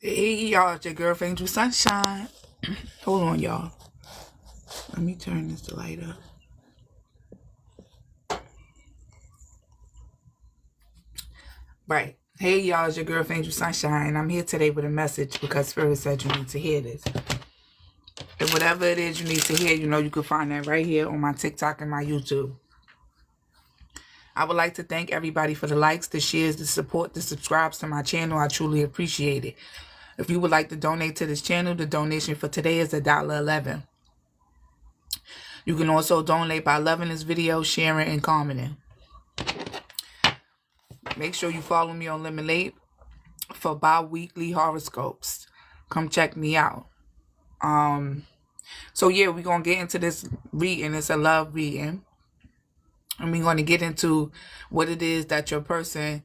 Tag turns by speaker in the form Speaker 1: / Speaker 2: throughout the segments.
Speaker 1: Hey y'all, it's your girl Angel Sunshine. Hold on, y'all. Let me turn this light up. Right. Hey y'all, it's your girl Angel Sunshine. I'm here today with a message because Spirit said you need to hear this. And whatever it is you need to hear, you know you can find that right here on my TikTok and my YouTube. I would like to thank everybody for the likes, the shares, the support, the subscribes to my channel. I truly appreciate it. If you would like to donate to this channel, the donation for today is $1.11. You can also donate by loving this video, sharing, and commenting. Make sure you follow me on Lemonade for bi-weekly horoscopes. Come check me out. So yeah, we're going to get into this reading. It's a love reading. And we're going to get into what it is that your person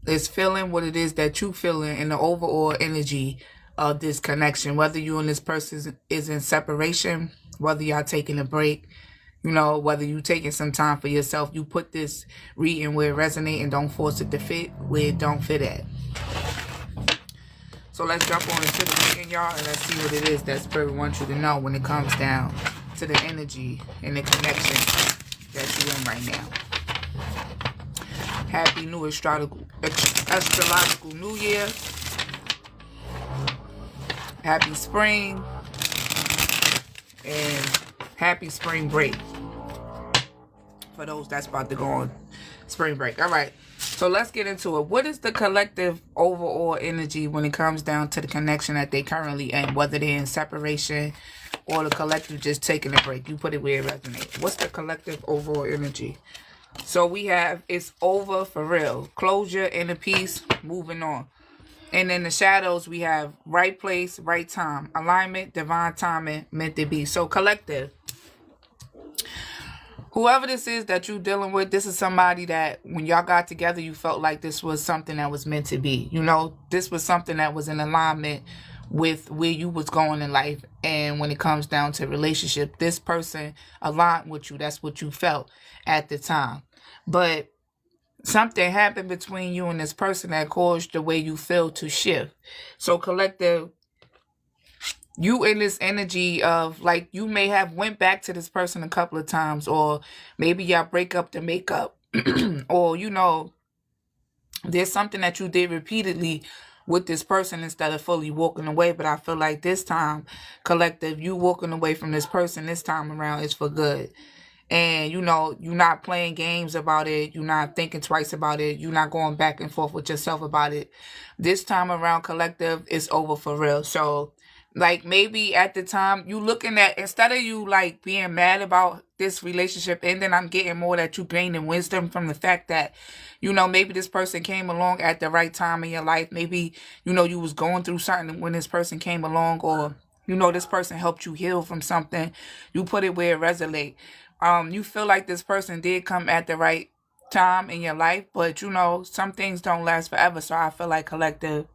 Speaker 1: is feeling, what it is that you feeling, and the overall energy of this connection. Whether you and this person is in separation, whether y'all taking a break, you know, whether you taking some time for yourself. You put this reading where it resonates and don't force it to fit where it don't fit at. So let's jump on into the reading, y'all, and let's see what it is that Spirit wants you to know when it comes down to the energy and the connection that you're in right now. Happy new astrological new year. Happy spring. And happy spring break. For those that's about to go on spring break. All right. So let's get into it. What is the collective overall energy when it comes down to the connection that they currently in? Whether they're in separation or the collective just taking a break. You put it where it resonates. What's the collective overall energy? So we have it's over for real. Closure, inner peace, moving on. And in the shadows, we have right place, right time. Alignment, divine timing, meant to be. So collective. Whoever this is that you're dealing with, this is somebody that when y'all got together, you felt like this was something that was meant to be. You know, this was something that was in alignment with where you was going in life. And when it comes down to relationship, this person aligned with you. That's what you felt at the time. But something happened between you and this person that caused the way you feel to shift. So collective, you in this energy of like you may have went back to this person a couple of times, or maybe y'all break up to make up, or you know, there's something that you did repeatedly with this person instead of fully walking away. But I feel like this time, collective, you walking away from this person this time around is for good. And, you know, you're not playing games about it. You're not thinking twice about it. You're not going back and forth with yourself about it. This time around, collective, it's over for real. So, like, maybe at the time, you looking at, instead of you, like, being mad about this relationship ending, I'm getting more that you gaining wisdom from the fact that, you know, maybe this person came along at the right time in your life. Maybe, you know, you was going through something when this person came along, or, you know, this person helped you heal from something. You put it where it resonates. You feel like this person did come at the right time in your life, but you know, some things don't last forever. So I feel like collective,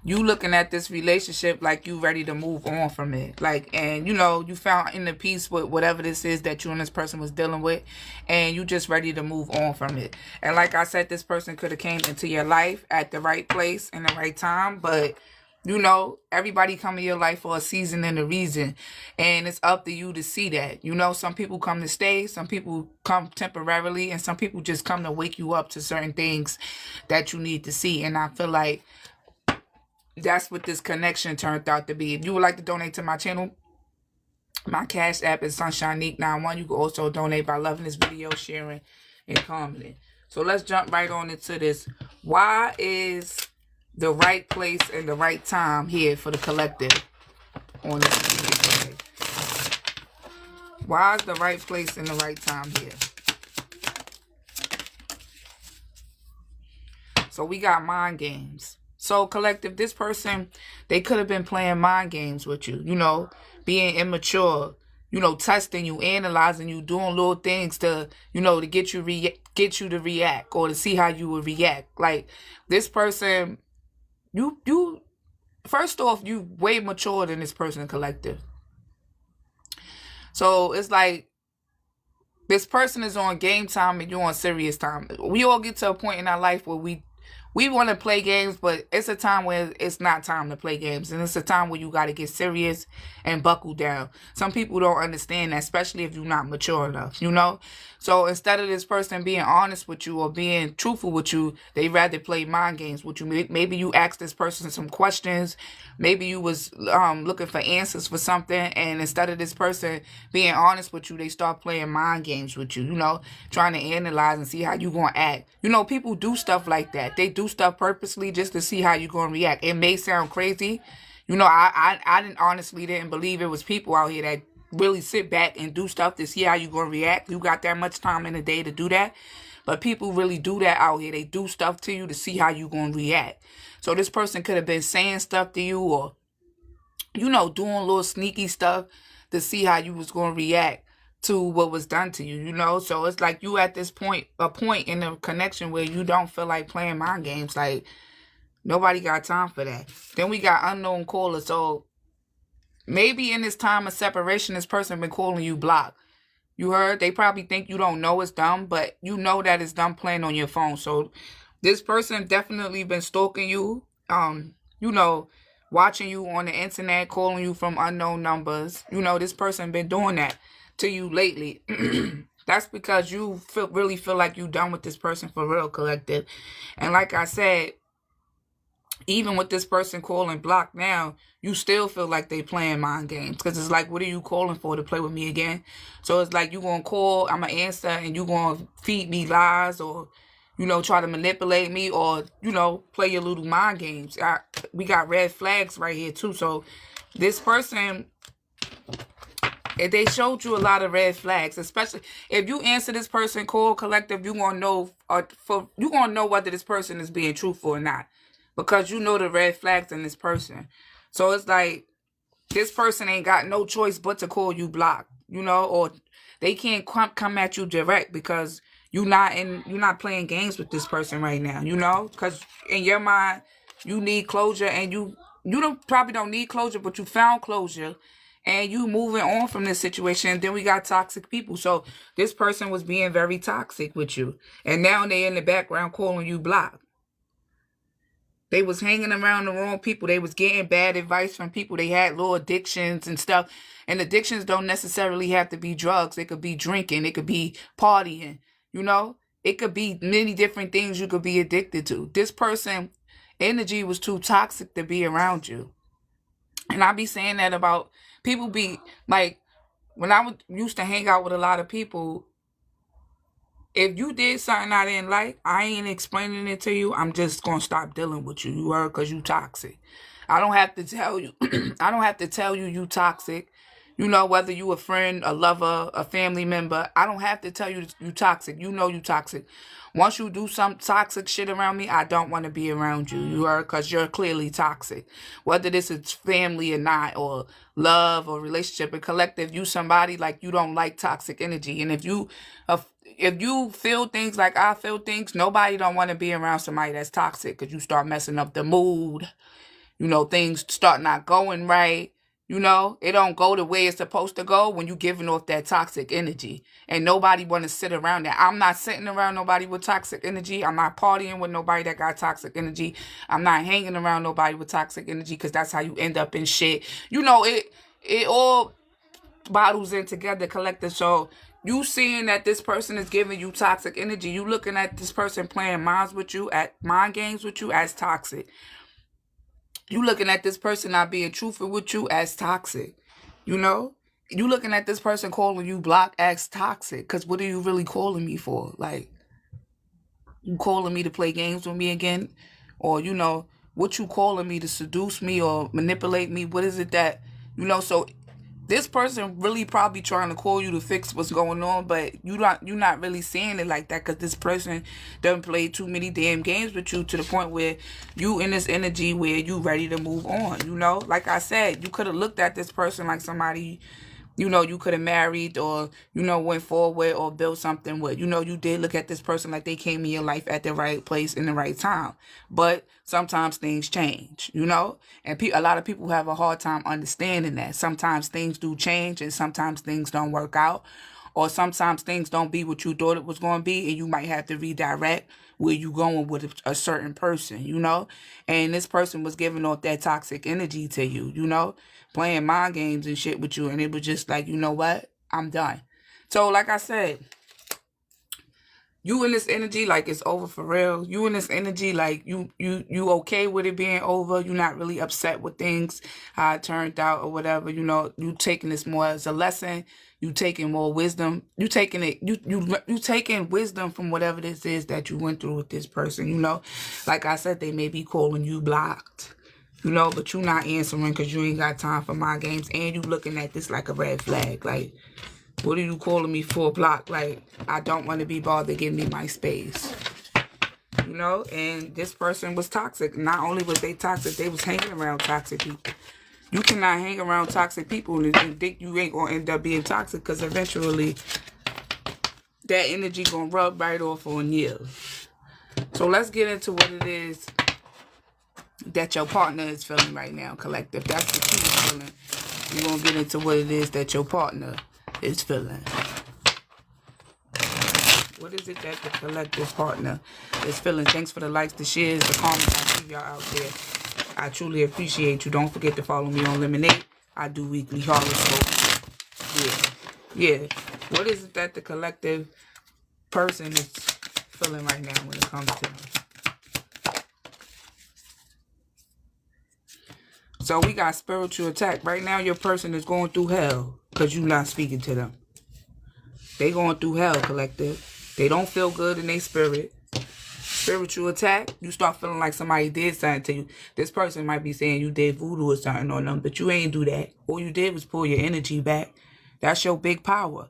Speaker 1: you looking at this relationship like you ready to move on from it. Like, and you know, you found inner peace with whatever this is that you and this person was dealing with, and you just ready to move on from it. And like I said, this person could have came into your life at the right place and the right time, but you know, everybody come in your life for a season and a reason. And it's up to you to see that. You know, some people come to stay. Some people come temporarily. And some people just come to wake you up to certain things that you need to see. And I feel like that's what this connection turned out to be. If you would like to donate to my channel, my Cash App is SunshineNeek91. You can also donate by loving this video, sharing, and commenting. So let's jump right on into this. Why is the right place and the right time here for the collective on this video today? Why is the right place and the right time here? So we got mind games. So collective, this person, they could have been playing mind games with you, you know, being immature, you know, testing you, analyzing you, doing little things to, you know, to get you to react or to see how you would react. Like this person, you first off, you way mature than this person collective. So it's like this person is on game time and you're on serious time. We all get to a point in our life where we we want to play games, but it's a time where it's not time to play games. And it's a time where you got to get serious and buckle down. Some people don't understand that, especially if you're not mature enough, you know? So instead of this person being honest with you or being truthful with you, they rather play mind games with you. Maybe you asked this person some questions. Maybe you was looking for answers for something. And instead of this person being honest with you, they start playing mind games with you, you know, trying to analyze and see how you going to act. You know, people do stuff like that. They do stuff purposely just to see how you're going to react. It may sound crazy. You know, I didn't honestly didn't believe it was people out here that really sit back and do stuff to see how you're going to react. You got that much time in the day to do that. But people really do that out here. They do stuff to you to see how you're going to react. So this person could have been saying stuff to you or, you know, doing little sneaky stuff to see how you was going to react to what was done to you, you know? So it's like you at this point, a point in the connection where you don't feel like playing mind games. Like, nobody got time for that. Then we got unknown callers. So maybe in this time of separation, this person been calling you block. You heard? They probably think you don't know it's dumb, but you know that it's dumb playing on your phone. So this person definitely been stalking you, you know, watching you on the internet, calling you from unknown numbers. You know, this person been doing that to you lately. That's because you really feel like you done with this person for real, collective. And like I said, even with this person calling block now, you still feel like they playing mind games. Because it's like, what are you calling for, to play with me again? So it's like you going to call, I'm going to answer, and you going to feed me lies or, you know, try to manipulate me or, you know, play your little mind games. We got red flags right here too. So this person, they showed you a lot of red flags, especially if you answer this person call, collective, you're going to know, you're going to know whether this person is being truthful or not. Because you know the red flags in this person. So it's like, this person ain't got no choice but to call you block, you know, or they can't come at you direct because you're not playing games with this person right now, you know, because in your mind, you need closure, and you probably don't need closure, but you found closure and you moving on from this situation. And then we got toxic people. So this person was being very toxic with you, and now they in the background calling you block. They was hanging around the wrong people. They was getting bad advice from people. They had little addictions and stuff. And addictions don't necessarily have to be drugs. It could be drinking. It could be partying. You know? It could be many different things you could be addicted to. This person, energy was too toxic to be around you. And I be saying that about people be like, when I used to hang out with a lot of people, if you did something I didn't like, I ain't explaining it to you. I'm just going to stop dealing with you. You heard? Because you toxic. I don't have to tell you. I don't have to tell you you toxic. You know, whether you a friend, a lover, a family member, I don't have to tell you you toxic. You know you toxic. Once you do some toxic shit around me, I don't want to be around you. You heard? Because you're clearly toxic. Whether this is family or not, or love or relationship or collective, you somebody like you don't like toxic energy. And if you feel things like I feel things, nobody don't want to be around somebody that's toxic, because you start messing up the mood. You know, things start not going right. You know, it don't go the way it's supposed to go when you giving off that toxic energy. And nobody want to sit around that. I'm not sitting around nobody with toxic energy. I'm not partying with nobody that got toxic energy. I'm not hanging around nobody with toxic energy, because that's how you end up in shit. You know, it all bottles in together, collective. So you seeing that this person is giving you toxic energy, you looking at this person playing mind games with you as toxic. You looking at this person not being truthful with you as toxic. You know? You looking at this person calling you block as toxic. Because what are you really calling me for? Like, you calling me to play games with me again? Or, you know, what you calling me to seduce me or manipulate me? What is it that, you know? So this person really probably trying to call you to fix what's going on, but you're not really seeing it like that, because this person done played too many damn games with you to the point where you in this energy where you ready to move on. You know, like I said, you could have looked at this person like somebody, you know, you could have married or, you know, went forward or built something with. You know, you did look at this person like they came in your life at the right place in the right time. But sometimes things change, you know? And a lot of people have a hard time understanding that. Sometimes things do change and sometimes things don't work out. Or sometimes things don't be what you thought it was going to be, and you might have to redirect where you going with a certain person, you know? And this person was giving off that toxic energy to you, you know? Playing mind games and shit with you. And it was just like, you know what? I'm done. So, like I said, you in this energy like it's over for real. You in this energy like you okay with it being over. You're not really upset with things, how it turned out or whatever. You know, you taking this more as a lesson. You taking more wisdom. You taking it. You taking wisdom from whatever this is that you went through with this person. You know, like I said, they may be calling you blocked. You know, but you not answering because you ain't got time for my games, and you looking at this like a red flag, like. What are you calling me for, block? Like, I don't want to be bothered. Give me my space. You know? And this person was toxic. Not only was they toxic, they was hanging around toxic people. You cannot hang around toxic people and think you ain't going to end up being toxic because eventually that energy going to rub right off on you. So let's get into what it is that your partner is feeling right now, collective. That's the key feeling. We're going to get into what it is that your partner is feeling. What is it that the collective partner is feeling? Thanks for the likes, the shares, the comments. I see y'all out there. I truly appreciate you. Don't forget to follow me on Lemonade. I do weekly horoscopes. Yeah. What is it that the collective person is feeling right now when it comes to them? So we got spiritual attack. Right now your person is going through hell because you're not speaking to them. They going through hell, collective. They don't feel good in their spirit. Spiritual attack, you start feeling like somebody did something to you. This person might be saying you did voodoo or something on them, but you ain't do that. All you did was pull your energy back. That's your big power.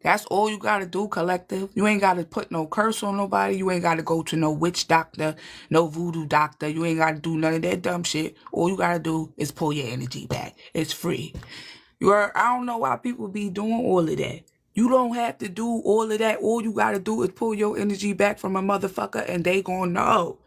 Speaker 1: That's all you got to do, collective. You ain't got to put no curse on nobody. You ain't got to go to no witch doctor, no voodoo doctor. You ain't got to do none of that dumb shit. All you got to do is pull your energy back. It's free. I don't know why people be doing all of that. You don't have to do all of that. All you got to do is pull your energy back from a motherfucker and they gonna know.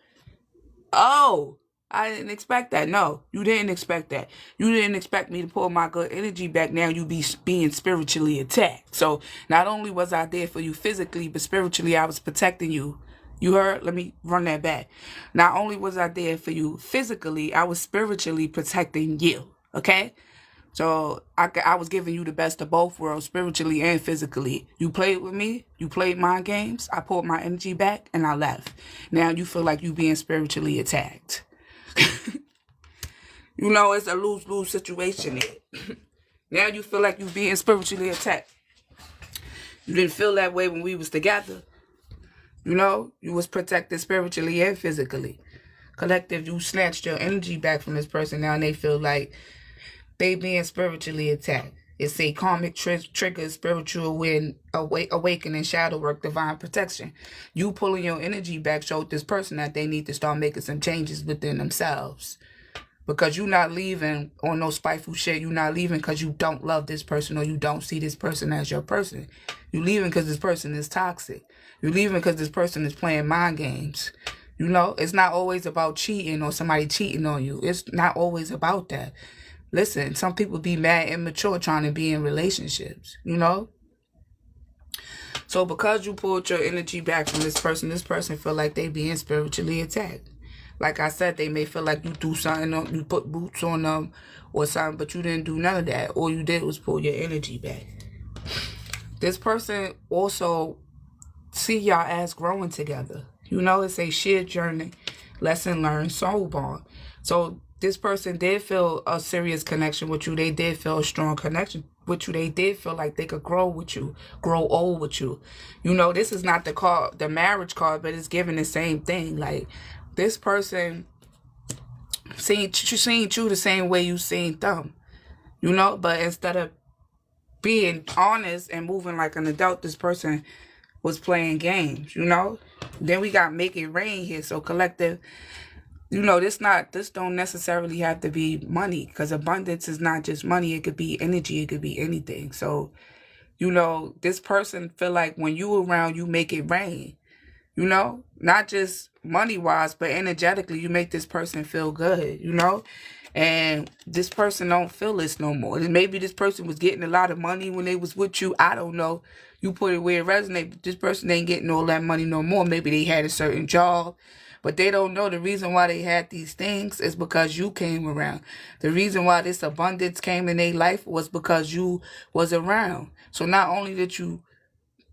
Speaker 1: Oh, I didn't expect that. No, you didn't expect that. You didn't expect me to pull my good energy back. Now you be being spiritually attacked. So not only was I there for you physically, but spiritually I was protecting you. You heard? Let me run that back. Not only was I there for you physically, I was spiritually protecting you. Okay? So I was giving you the best of both worlds, spiritually and physically. You played with me. You played mind games. I pulled my energy back and I left. Now you feel like you being spiritually attacked. You know, it's a lose-lose situation here. Now you feel like you being spiritually attacked. You didn't feel that way when we was together. You know, you was protected spiritually and physically. Collective, you snatched your energy back from this person. Now they feel like they being spiritually attacked. It's a karmic trigger, spiritual awakening, shadow work, divine protection. You pulling your energy back showed this person that they need to start making some changes within themselves. Because you're not leaving on no spiteful shit. You're not leaving because you don't love this person or you don't see this person as your person. You're leaving because this person is toxic. You're leaving because this person is playing mind games. You know, it's not always about cheating or somebody cheating on you. It's not always about that. Listen, some people be mad, immature, trying to be in relationships, you know? So because you pulled your energy back from this person feel like they being spiritually attacked. Like I said, they may feel like you do something, you put boots on them or something, but you didn't do none of that. All you did was pull your energy back. This person also see y'all as growing together. You know, it's a shared journey, lesson learned, soul bond. So this person did feel a serious connection with you. They did feel a strong connection with you. They did feel like they could grow with you, grow old with you. You know, this is not the marriage card, but it's giving the same thing. Like, this person seen you the same way you seen them. You know, but instead of being honest and moving like an adult, this person was playing games, you know? Then we got Make It Rain here. So collective, you know, this don't necessarily have to be money, because abundance is not just money. It could be energy. It could be anything. So, you know, this person feel like when you around, you make it rain. You know, not just money-wise, but energetically, you make this person feel good, you know? And this person don't feel this no more. And maybe this person was getting a lot of money when they was with you. I don't know. You put it where it resonates. But this person ain't getting all that money no more. Maybe they had a certain job. But they don't know the reason why they had these things is because you came around. The reason why this abundance came in their life was because you was around. So not only did you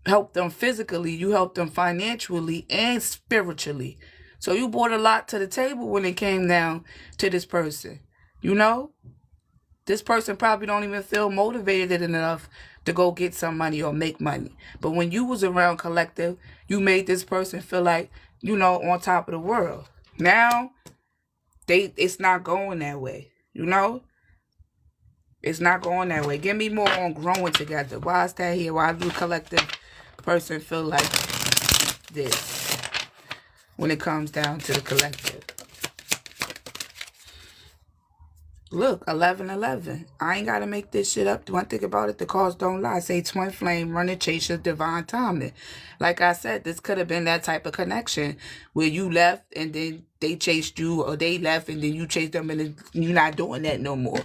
Speaker 1: help them physically, you helped them financially and spiritually. So you brought a lot to the table when it came down to this person. You know, this person probably don't even feel motivated enough to go get some money or make money. But when you was around, Collective, you made this person feel like, you know, on top of the world. Now, it's not going that way. You know, it's not going that way. Give me more on growing together. Why is that here? Why do the Collective person feel like this when it comes down to the Collective? Look, 1111. I ain't got to make this shit up. One thing about it, the cards don't lie. Say twin flame, running, chaser, divine timing. Like I said, this could have been that type of connection where you left and then they chased you, or they left and then you chased them, and then you're not doing that no more.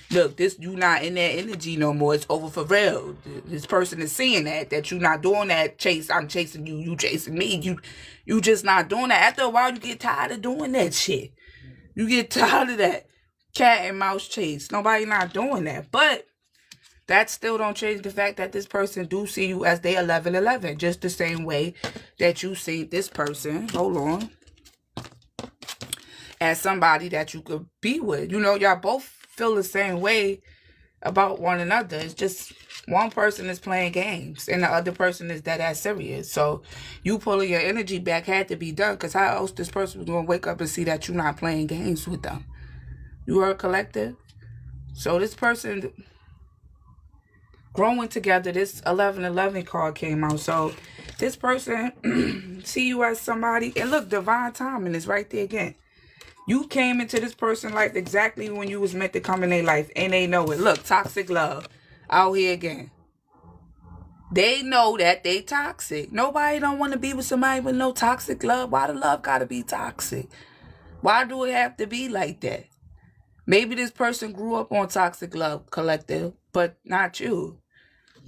Speaker 1: Look, you not in that energy no more. It's over for real. This person is seeing that you're not doing that chase. I'm chasing you, you chasing me. You just not doing that. After a while, you get tired of doing that shit. You get tired of that cat and mouse chase. Nobody not doing that. But that still don't change the fact that this person do see you as they 1111. Just the same way that you see this person, hold on, as somebody that you could be with. You know, y'all both feel the same way about one another. It's just one person is playing games and the other person is dead ass serious. So you pulling your energy back had to be done, because how else this person was going to wake up and see that you're not playing games with them? You are a Collective. So this person growing together, this 1111 card came out. So this person see you as somebody, and look, divine timing is right there again. You came into this person's life exactly when you was meant to come in their life, and they know it. Look, toxic love out here again. They know that they toxic. Nobody don't want to be with somebody with no toxic love. Why the love gotta be toxic? Why do it have to be like that? Maybe this person grew up on toxic love, Collective, but not you.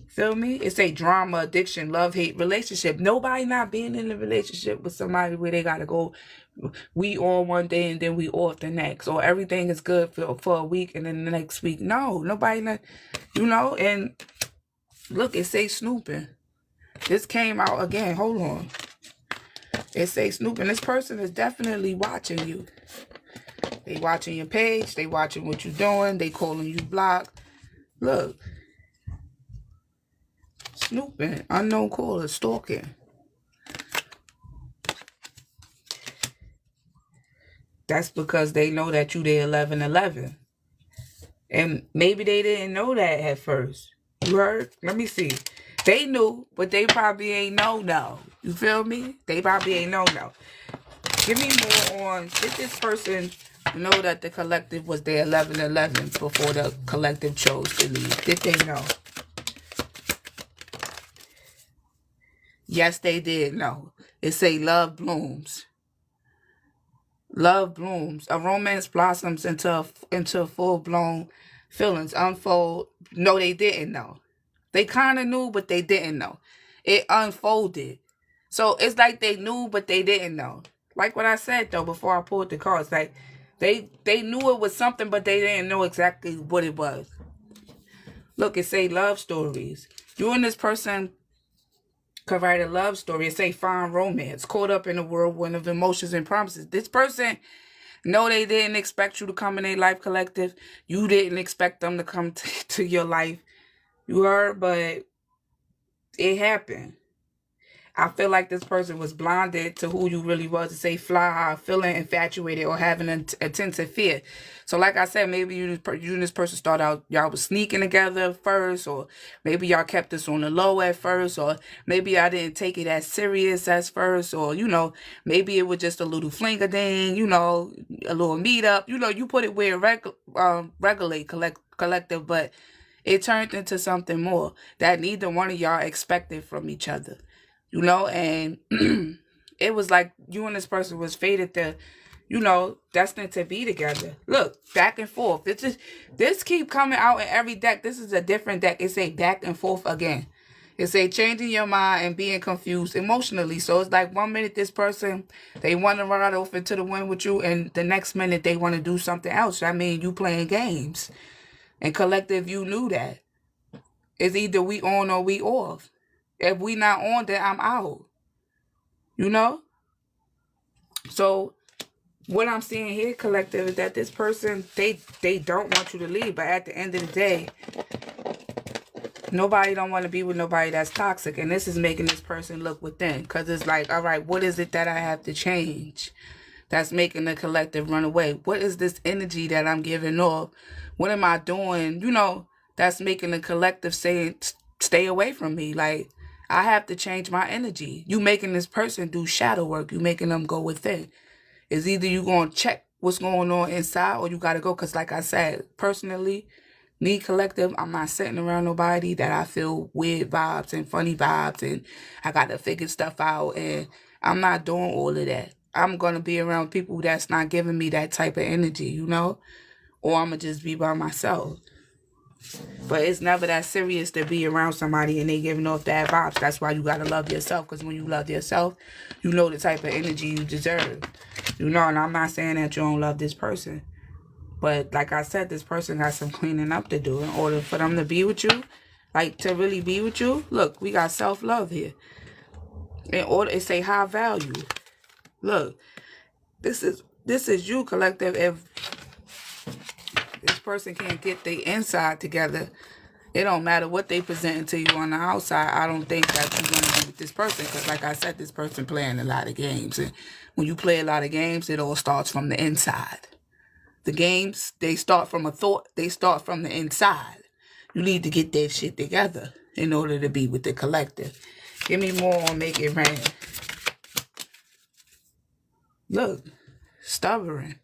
Speaker 1: Feel me? It's a drama, addiction, love, hate relationship. Nobody not being in a relationship with somebody where they gotta go, we on one day and then we off the next. Or everything is good for a week and then the next week. No, nobody not, you know, and look, it say snooping. This came out again. Hold on. It say snooping. This person is definitely watching you. They watching your page. They watching what you doing. They calling you block. Look. Snooping. Unknown caller. Stalking. That's because they know that you the 1111. And maybe they didn't know that at first. You heard? Let me see. They knew, but they probably ain't know. You feel me? They probably ain't know. Give me more on, did this person know that the Collective was their 1111 before the Collective chose to leave? Did they know? Yes, they did know. It say love blooms. Love blooms. A romance blossoms into full-blown feelings. Unfold. No, they didn't know. They kind of knew, but they didn't know. It unfolded. So it's like they knew, but they didn't know. Like what I said, though, before I pulled the cards. Like, they knew it was something, but they didn't know exactly what it was. Look, it say love stories. You and this person could write a love story. It say fine romance. Caught up in a whirlwind of emotions and promises. This person, no, they didn't expect you to come in their life, Collective. You didn't expect them to come to your life. You heard, but it happened. I feel like this person was blinded to who you really was, to say fly high, feeling infatuated, or having an intensive fear. So like I said, maybe you and this person start out, y'all was sneaking together first, or maybe y'all kept this on the low at first, or maybe I didn't take it as serious as first, or, you know, maybe it was just a little flinger thing, you know, a little meetup. You know, you put it where regulate, Collective, but it turned into something more that neither one of y'all expected from each other. You know, and it was like you and this person was fated to, destined to be together. Look, back and forth. This keep coming out in every deck. This is a different deck. It's a back and forth again. It's a changing your mind and being confused emotionally. So it's like 1 minute this person, they want to ride off into the wind with you, and the next minute they want to do something else. I mean, you playing games. And collective, you knew that. It's either we on or we off. If we not on, then I'm out. So what I'm seeing here, collective, is that this person, they don't want you to leave. But at the end of the day, nobody don't want to be with nobody that's toxic. And this is making this person look within. Because it's like, all right, what is it that I have to change that's making the collective run away? What is this energy that I'm giving off? What am I doing, that's making the collective say, stay away from me? Like, I have to change my energy. You making this person do shadow work. You making them go within. It's either you going to check what's going on inside, or you got to go. Because like I said, personally, me, collective, I'm not sitting around nobody that I feel weird vibes and funny vibes and I got to figure stuff out, and I'm not doing all of that. I'm going to be around people that's not giving me that type of energy, or I'm going to just be by myself. But it's never that serious to be around somebody and they giving off that vibes. That's why you got to love yourself, because when you love yourself, you know the type of energy you deserve. And I'm not saying that you don't love this person. But like I said, this person got some cleaning up to do in order for them to be with you. Like, to really be with you. Look, we got self-love here. In order, it's a high value. Look, this is you, collective. If this person can't get their inside together, it don't matter what they presenting to you on the outside. I don't think that you're going to be with this person. Because like I said, this person playing a lot of games. And when you play a lot of games, it all starts from the inside. The games, they start from a thought. They start from the inside. You need to get that shit together in order to be with the collective. Give me more on Make It Rain. Look, stubborn.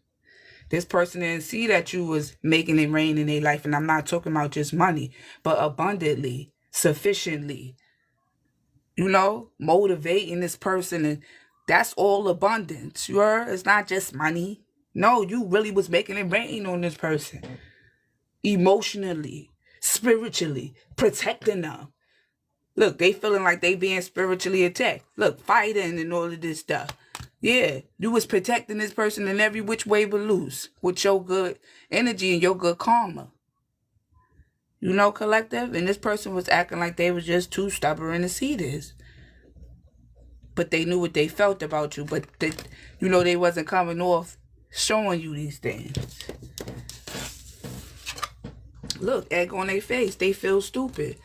Speaker 1: This person didn't see that you was making it rain in their life. And I'm not talking about just money, but abundantly, sufficiently. Motivating this person. And that's all abundance. You heard? It's not just money. No, you really was making it rain on this person. Emotionally, spiritually, protecting them. Look, they feeling like they being spiritually attacked. Look, fighting and all of this stuff. Yeah, you was protecting this person in every which way but loose with your good energy and your good karma. Collective? And this person was acting like they was just too stubborn to see this. But they knew what they felt about you. But, they wasn't coming off showing you these things. Look, egg on their face. They feel stupid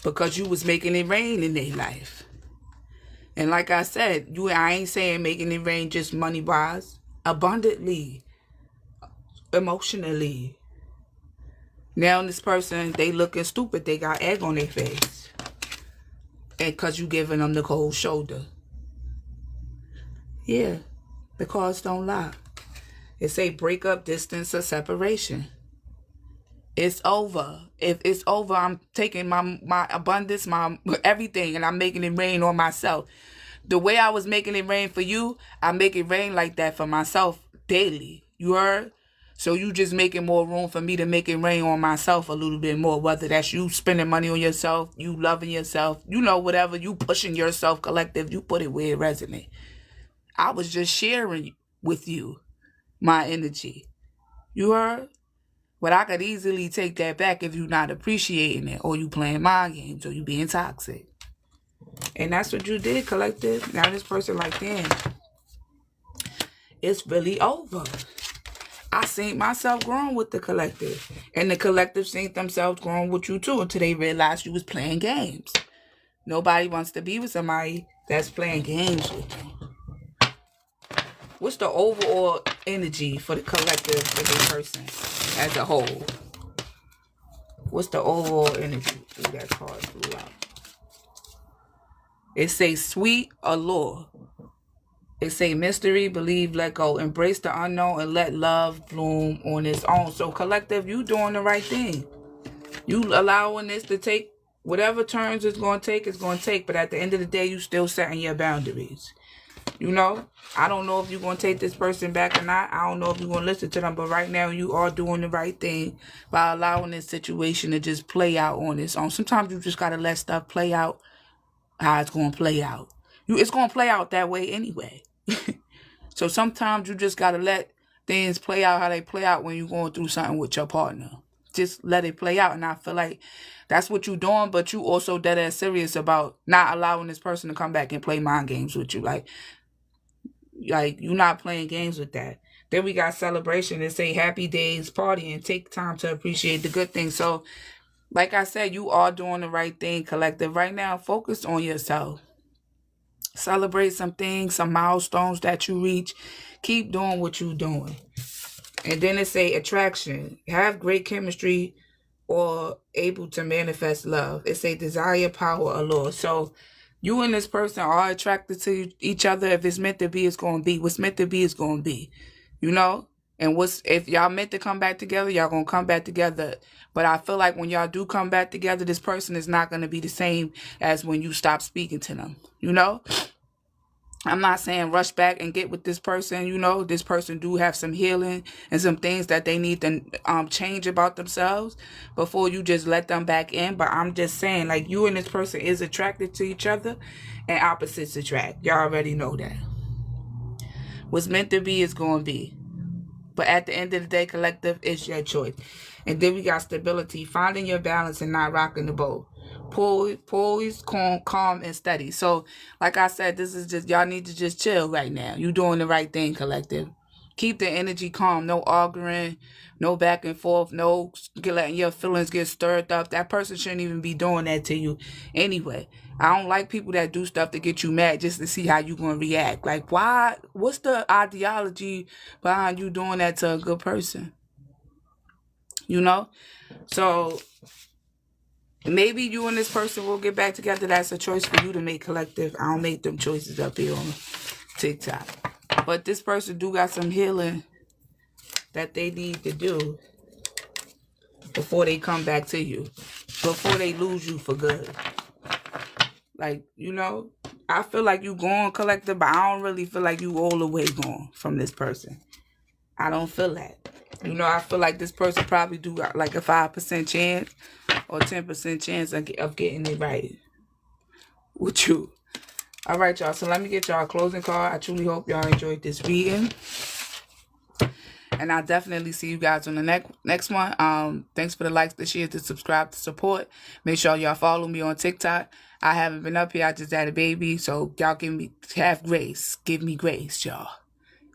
Speaker 1: because you was making it rain in their life. And like I said, I ain't saying making it rain just money-wise. Abundantly. Emotionally. Now this person, they looking stupid. They got egg on their face. And because you giving them the cold shoulder. Yeah. The cards don't lie. It say breakup, distance, or separation. It's over. If it's over, I'm taking my abundance, my everything, and I'm making it rain on myself. The way I was making it rain for you, I make it rain like that for myself daily. You heard? So you just making more room for me to make it rain on myself a little bit more. Whether that's you spending money on yourself, you loving yourself, whatever, you pushing yourself, collective, you put it where it resonates. I was just sharing with you my energy. You heard? But I could easily take that back if you're not appreciating it, or you playing mind games, or you being toxic. And that's what you did, collective. Now this person like, damn, it's really over. I seen myself growing with the collective. And the collective seen themselves growing with you too, until they realized you was playing games. Nobody wants to be with somebody that's playing games with you. What's the overall energy for the collective, for the person as a whole? What's the overall energy? Ooh, that card flew out. It say sweet allure. It say mystery, believe, let go. Embrace the unknown and let love bloom on its own. So collective, you doing the right thing. You allowing this to take whatever turns it's going to take, it's going to take. But at the end of the day, you still setting your boundaries. You know, I don't know if you're going to take this person back or not. I don't know if you're going to listen to them. But right now, you are doing the right thing by allowing this situation to just play out on its own. Sometimes you just got to let stuff play out how it's going to play out. It's going to play out that way anyway. So sometimes you just got to let things play out how they play out when you're going through something with your partner. Just let it play out. And I feel like that's what you're doing, but you also dead ass serious about not allowing this person to come back and play mind games with you. Like you're not playing games with that. Then we got celebration and say happy days, party, and take time to appreciate the good things. So, like I said, you are doing the right thing, collective. Right now, focus on yourself. Celebrate some things, some milestones that you reach. Keep doing what you're doing. And then it say attraction. Have great chemistry or able to manifest love. It say desire, power, allure. So you and this person are attracted to each other. If it's meant to be, it's going to be. What's meant to be is going to be. You know? And if y'all meant to come back together, y'all going to come back together. But I feel like when y'all do come back together, this person is not going to be the same as when you stop speaking to them. You know? I'm not saying rush back and get with this person. You know, this person do have some healing and some things that they need to change about themselves before you just let them back in. But I'm just saying, like, you and this person is attracted to each other and opposites attract. Y'all already know that. What's meant to be is going to be. But at the end of the day, collective, it's your choice. And then we got stability, finding your balance and not rocking the boat. Poised, calm, and steady. So, like I said, this is just, y'all need to just chill right now. You doing the right thing, collective. Keep the energy calm. No arguing, no back and forth, no letting your feelings get stirred up. That person shouldn't even be doing that to you anyway. I don't like people that do stuff to get you mad just to see how you going to react. Like, why? What's the ideology behind you doing that to a good person? You know? So maybe you and this person will get back together. That's a choice for you to make, collective. I don't make them choices up here on TikTok. But this person do got some healing that they need to do before they come back to you. Before they lose you for good. Like, you know, I feel like you going, collective, but I don't really feel like you all the way gone from this person. I don't feel that. You know, I feel like this person probably do got like a 5% chance or 10% chance of getting it right with you. All right, y'all. So let me get y'all a closing card. I truly hope y'all enjoyed this reading. And I'll definitely see you guys on the next one. Thanks for the likes, the shares, the subscribe, the support. Make sure y'all follow me on TikTok. I haven't been up here. I just had a baby. So y'all have grace. Give me grace, y'all.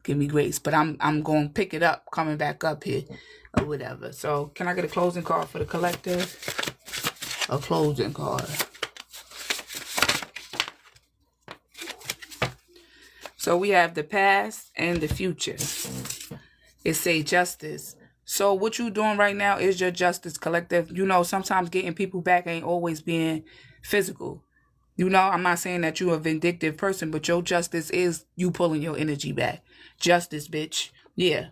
Speaker 1: Give me grace. But I'm going to pick it up coming back up here or whatever. So can I get a closing card for the collective? A closing card. So we have the past and the future. It say justice. So what you doing right now is your justice, collective. You know, sometimes getting people back ain't always being physical. You know, I'm not saying that you're a vindictive person, but your justice is you pulling your energy back. Justice, bitch. Yeah.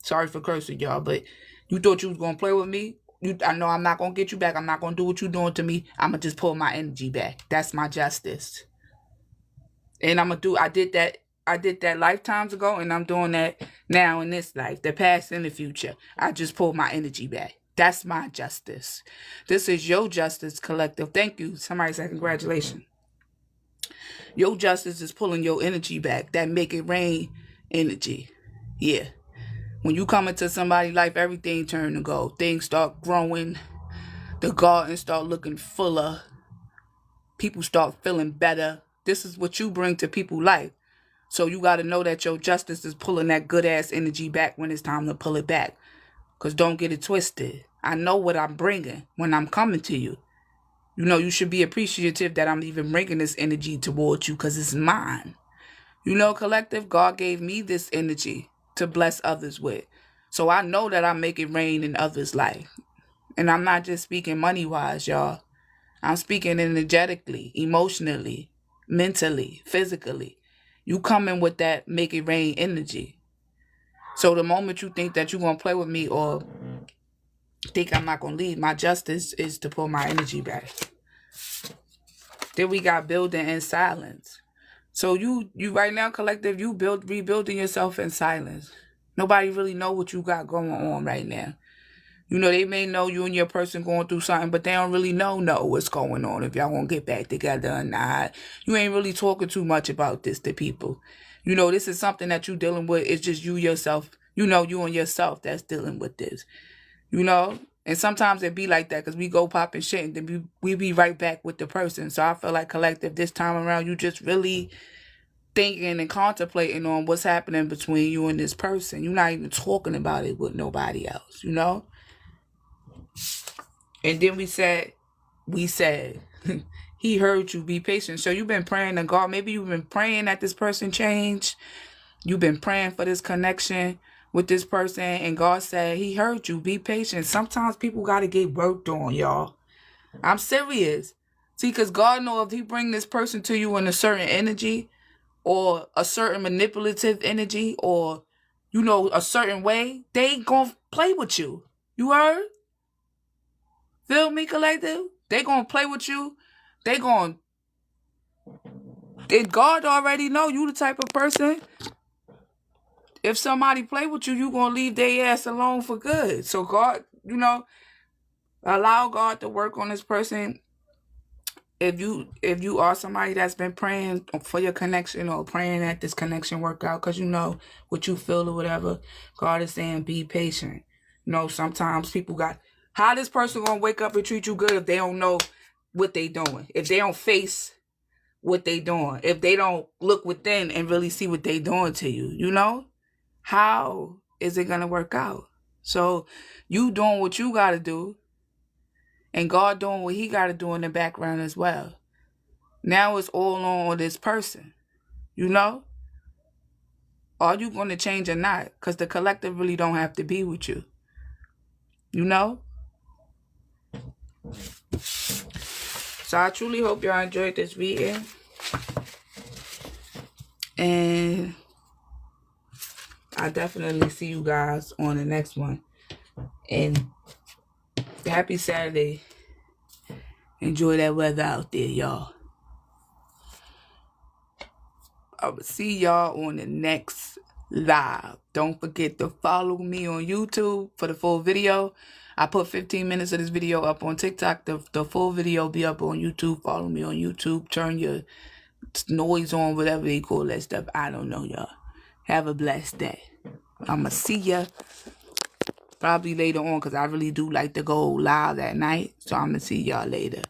Speaker 1: Sorry for cursing, y'all, but you thought you was going to play with me? I know I'm not going to get you back. I'm not going to do what you're doing to me. I'm going to just pull my energy back. That's my justice. And I did that lifetimes ago, and I'm doing that now in this life, the past and the future. I just pulled my energy back. That's my justice. This is your justice, collective. Thank you. Somebody said congratulations. Your justice is pulling your energy back. That make it rain energy. Yeah. When you come into somebody's life, everything turn to gold. Things start growing. The garden start looking fuller. People start feeling better. This is what you bring to people's life. So you got to know that your justice is pulling that good-ass energy back when it's time to pull it back. Because don't get it twisted. I know what I'm bringing when I'm coming to you. You know, you should be appreciative that I'm even bringing this energy towards you because it's mine. You know, collective, God gave me this energy to bless others with. So I know that I make it rain in others' life. And I'm not just speaking money-wise, y'all. I'm speaking energetically, emotionally, mentally, physically. You come in with that make it rain energy. So the moment you think that you're going to play with me or think I'm not going to leave, my justice is to pull my energy back. Then we got building in silence. So you right now, collective, you rebuilding yourself in silence. Nobody really know what you got going on right now. You know, they may know you and your person going through something, but they don't really know what's going on, if y'all gonna get back together or not. You ain't really talking too much about this to people. You know, this is something that you dealing with. It's just you yourself. You know, you and yourself that's dealing with this. You know? And sometimes it be like that because we go popping shit and then we be right back with the person. So I feel like, collective, this time around, you just really thinking and contemplating on what's happening between you and this person. You're not even talking about it with nobody else, you know? And then we said, he heard you, be patient. So you've been praying to God. Maybe you've been praying that this person change. You've been praying for this connection with this person. And God said he heard you, be patient. Sometimes people got to get worked on, y'all. I'm serious. See, because God knows if he bring this person to you in a certain energy or a certain manipulative energy or, you know, a certain way, they ain't gonna play with you. You heard? Feel me, collective? They gonna play with you. They gonna... God already know you the type of person. If somebody play with you, you gonna leave their ass alone for good. So God, you know, allow God to work on this person. If you are somebody that's been praying for your connection or praying that this connection work out because you know what you feel or whatever, God is saying be patient. You know, sometimes people got... How this person gonna wake up and treat you good if they don't know what they doing? If they don't face what they doing? If they don't look within and really see what they doing to you, you know? How is it gonna work out? So you doing what you gotta do, and God doing what he gotta do in the background as well. Now it's all on this person, you know? Are you gonna change or not? Because the collective really don't have to be with you, you know? So I truly hope y'all enjoyed this reading. And I definitely see you guys on the next one. And happy Saturday. Enjoy that weather out there, y'all. I will see y'all on the next live. Don't forget to follow me on YouTube for the full video. I put 15 minutes of this video up on TikTok. The full video be up on YouTube. Follow me on YouTube. Turn your noise on, whatever they call that stuff. I don't know, y'all. Have a blessed day. I'ma see ya probably later on because I really do like to go live at night. So I'ma see y'all later.